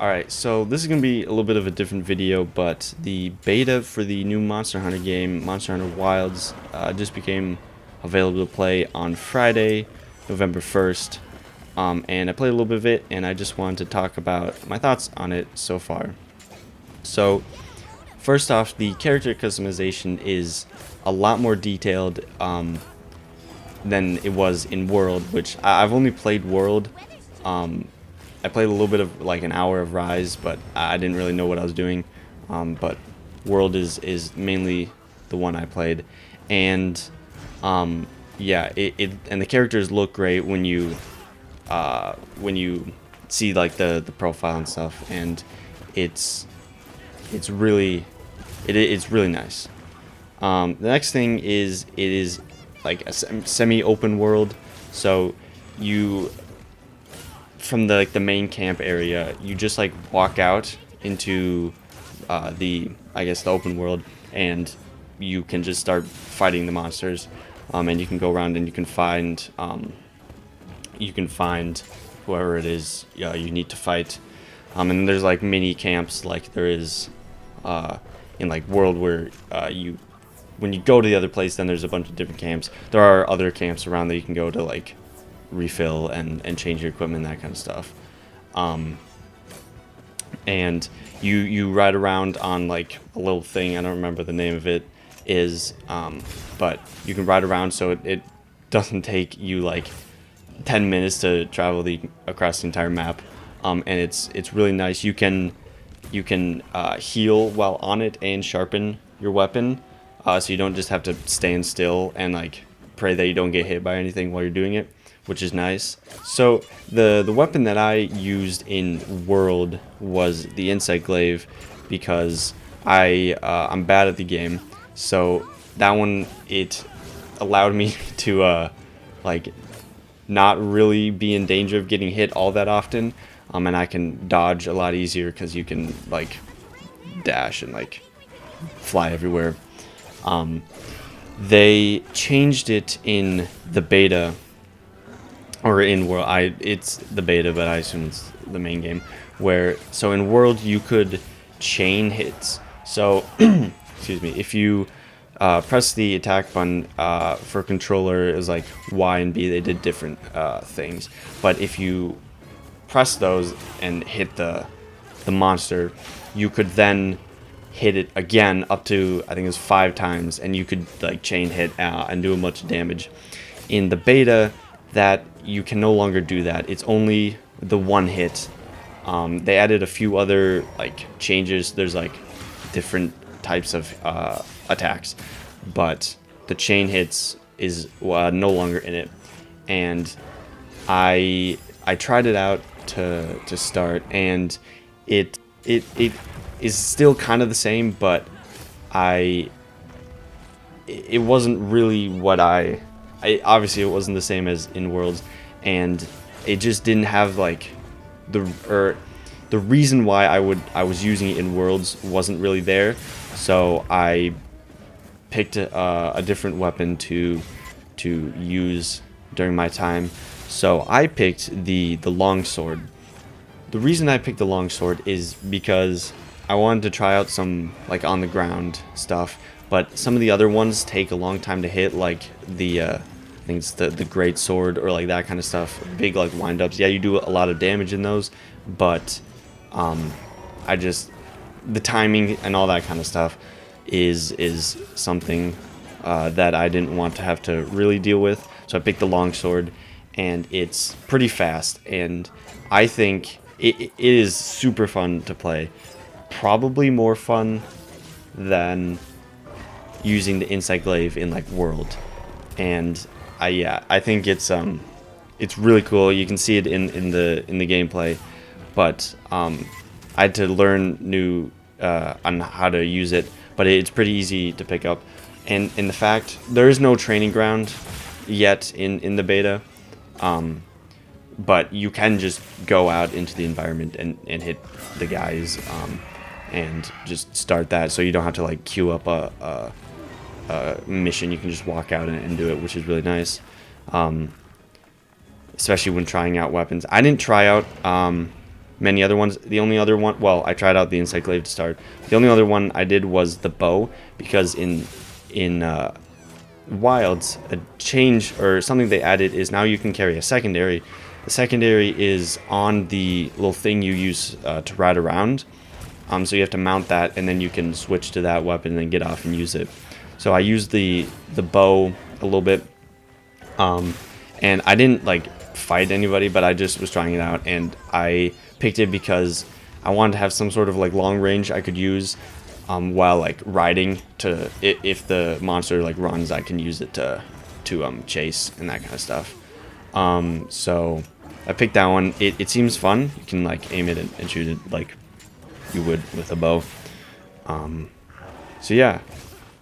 Alright, so this is going to be a little bit of a different video, but the beta for the new Monster Hunter game, Monster Hunter Wilds, just became available to play on Friday, November 1st, and I played a little bit of it, and I just wanted to talk about my thoughts on it so far. So, first off, the character customization is a lot more detailed than it was in World, which I've only played World. I played a little bit of like an hour of Rise, but I didn't really know what I was doing. But World is mainly the one I played, and yeah, and the characters look great when you see like the profile and stuff, and it's really nice. The next thing is it is like a semi-open world, so you from the main camp area, you just like walk out into the open world, and you can just start fighting the monsters, and you can go around and you can find whoever it is you need to fight, and then there's like mini camps like there is in like World, where when you go to the other place, then there's a bunch of different camps. There are other camps around that you can go to like refill and change your equipment, that kind of stuff. And you ride around on like a little thing, I don't remember the name of it is, but you can ride around, so it doesn't take you like 10 minutes to travel across the entire map, and it's really nice. You can heal while on it and sharpen your weapon, so you don't just have to stand still and like pray that you don't get hit by anything while you're doing it, which is nice. So the weapon that I used in World was the Insect Glaive, because I'm bad at the game. So that one, it allowed me to like not really be in danger of getting hit all that often, and I can dodge a lot easier because you can like dash and like fly everywhere. They changed it in the beta, or in World. It's the beta, but I assume it's the main game. So in World you could chain hits. So excuse me, if you press the attack button for controller, is like Y and B, they did different things. But if you press those and hit the monster, you could then hit it again up to, I think it was 5 times, and you could like chain hit and do a bunch of damage. In the beta, that you can no longer do that. It's only the one hit. They added a few other like changes. There's like different types of attacks, but the chain hits is no longer in it. And I tried it out to start, and it is still kind of the same, but it wasn't really what obviously it wasn't the same as in Worlds, and it just didn't have like the reason why I was using it in Worlds wasn't really there. So I picked a different weapon to use during my time. So I picked the longsword. The reason I picked the longsword is because I wanted to try out some like on the ground stuff, but some of the other ones take a long time to hit, like I think it's the great sword, or like that kind of stuff, big like wind-ups. Yeah, you do a lot of damage in those, but the timing and all that kind of stuff is something that I didn't want to have to really deal with. So I picked the longsword, and it's pretty fast, and I think it is super fun to play. Probably more fun than using the Insect Glaive in like World. And I think it's really cool. You can see it in the gameplay, but I had to learn new on how to use it, but it's pretty easy to pick up. And in the fact, there is no training ground yet in the beta, but you can just go out into the environment and hit the guys, and just start that, so you don't have to like queue up a mission. You can just walk out and do it, which is really nice, especially when trying out weapons. I didn't try out many other ones. The only other one, well, I tried out the Encyclave to start. The only other one I did was the bow, because in Wilds, a change or something they added is now you can carry a secondary. The secondary is on the little thing you use to ride around. So you have to mount that, and then you can switch to that weapon and then get off and use it. So I used the bow a little bit, and I didn't like fight anybody, but I just was trying it out, and I picked it because I wanted to have some sort of like long range I could use while like riding to if the monster like runs, I can use it to chase and that kind of stuff. So I picked that one. It seems fun. You can like aim it and shoot it like you would with a bow. So yeah.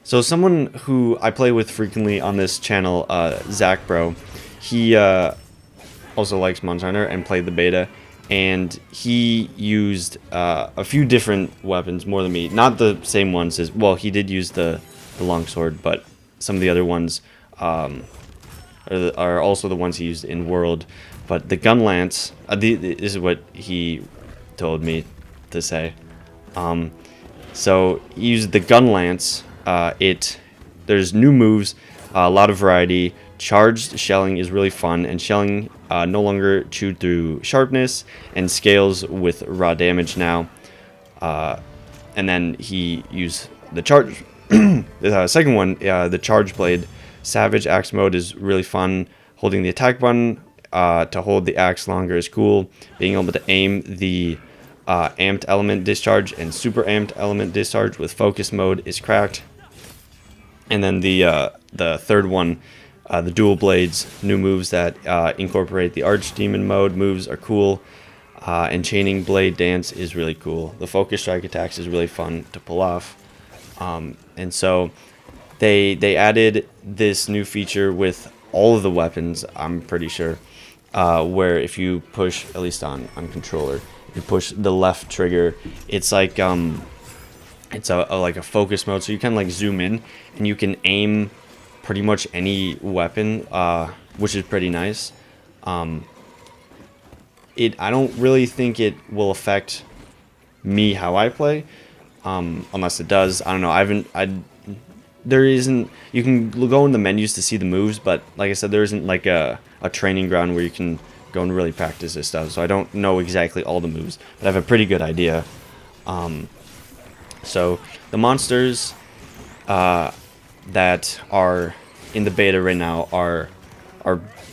So someone who I play with frequently on this channel, Zach Bro, he also likes Monster Hunter and played the beta, and he used a few different weapons more than me. Not the same ones as, well, he did use the longsword, but some of the other ones are also the ones he used in World. But the gun lance, this is what he told me to say. So he used the gun lance. There's new moves, a lot of variety. Charged shelling is really fun, and shelling no longer chewed through sharpness, and scales with raw damage now. And then he used the charge. The second one, the charge blade. Savage axe mode is really fun. Holding the attack button to hold the axe longer is cool. Being able to aim the amped element discharge and super amped element discharge with focus mode is cracked. And then the third one, the dual blades, new moves that incorporate the archdemon mode moves are cool. And chaining blade dance is really cool. The focus strike attacks is really fun to pull off. And so they added this new feature with all of the weapons, I'm pretty sure, where if you push, at least on controller, if you push the left trigger, it's like it's like a focus mode, so you can like zoom in and you can aim pretty much any weapon, which is pretty nice. I don't really think it will affect me how I play, unless it does. I don't know. There isn't. You can go in the menus to see the moves, but like I said, there isn't like a training ground where you can go and really practice this stuff. So I don't know exactly all the moves, but I have a pretty good idea. So the monsters that are in the beta right now are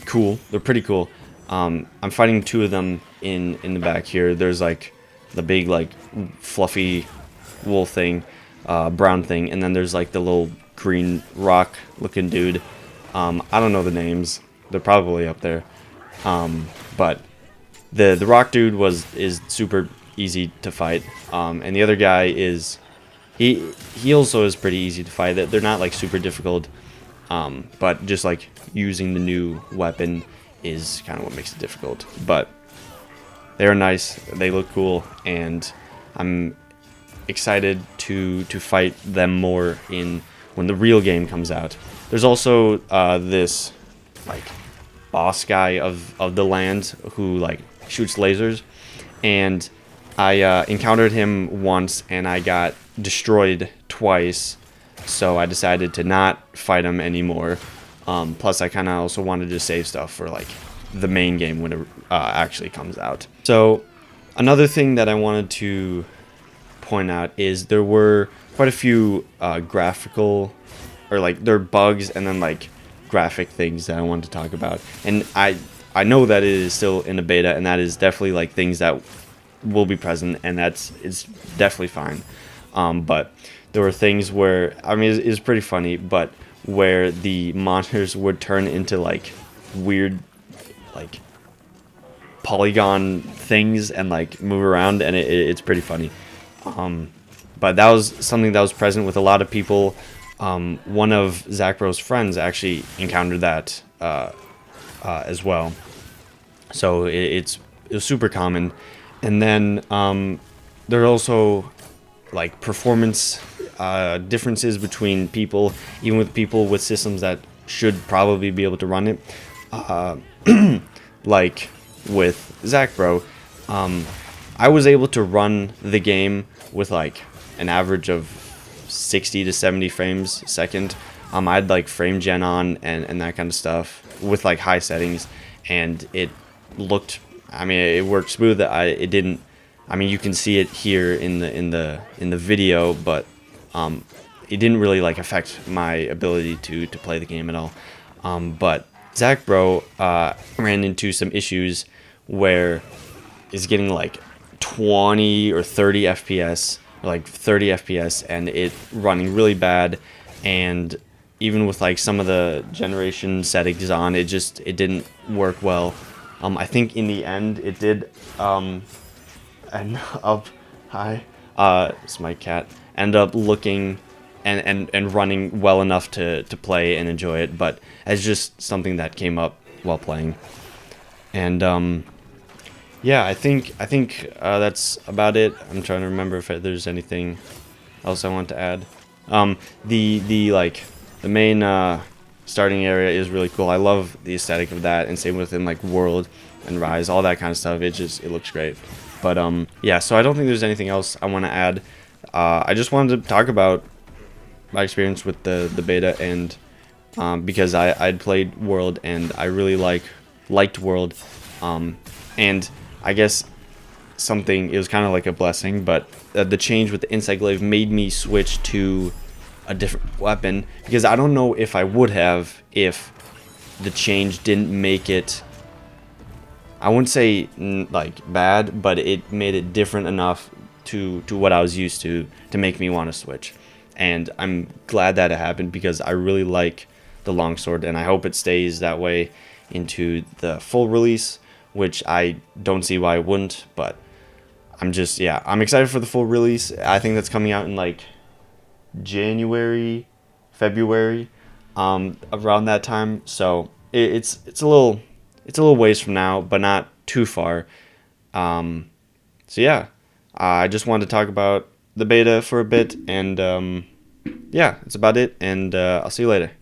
cool. They're pretty cool. I'm fighting two of them in the back here. There's like the big like fluffy wool thing, brown thing, and then there's like the little green rock looking dude. I don't know the names. They're probably up there. But the rock dude is super easy to fight. And the other guy is he also is pretty easy to fight. They're not like super difficult. But just like using the new weapon is kind of what makes it difficult. But they're nice. They look cool, and I'm excited to fight them more when the real game comes out. There's also this like boss guy of the land who like shoots lasers, and I encountered him once and I got destroyed twice, so I decided to not fight him anymore. Plus I kind of also wanted to save stuff for like the main game when it actually comes out. So another thing that I wanted to point out is there were quite a few graphical, or like there are bugs and then like graphic things that I wanted to talk about. And I know that it is still in a beta, and that is definitely like things that will be present, and it's definitely fine. But there were things where, I mean, it's pretty funny, but where the monsters would turn into like weird like polygon things and like move around, and it's pretty funny. But that was something that was present with a lot of people. One of Zach Bro's friends actually encountered that as well. So it was super common. And then there are also like performance differences between people, even with people with systems that should probably be able to run it. Like with Zach Bro, I was able to run the game with like an average of 60 to 70 frames a second. I had like frame gen on and that kind of stuff with like high settings, and it looked, I mean, it worked smooth. It didn't, I mean, you can see it here in the video, but it didn't really like affect my ability to play the game at all. But Zach Bro ran into some issues where is getting like 20 or 30 FPS, or like 30 FPS, and it running really bad. And even with like some of the generation settings on, it didn't work well. I think in the end it did end up hi it's my cat, end up looking and running well enough to play and enjoy it, but it's just something that came up while playing. And yeah, I think that's about it. I'm trying to remember if there's anything else I want to add. The like the main starting area is really cool. I love the aesthetic of that, and same with in like World and Rise, all that kind of stuff. It looks great. But yeah, so I don't think there's anything else I want to add. I just wanted to talk about my experience with the beta, and because I'd played World and I really liked World, and I guess it was kind of like a blessing, but the change with the Insight Glaive made me switch to a different weapon, because I don't know if I would have if the change didn't make it, I wouldn't say like bad, but it made it different enough to what I was used to make me want to switch. And I'm glad that it happened, because I really like the longsword, and I hope it stays that way into the full release, which I don't see why it wouldn't. But I'm excited for the full release. I think that's coming out in like January, February, around that time. So it's a little ways from now, but not too far. So yeah, I just wanted to talk about the beta for a bit, and yeah, that's about it. And I'll see you later.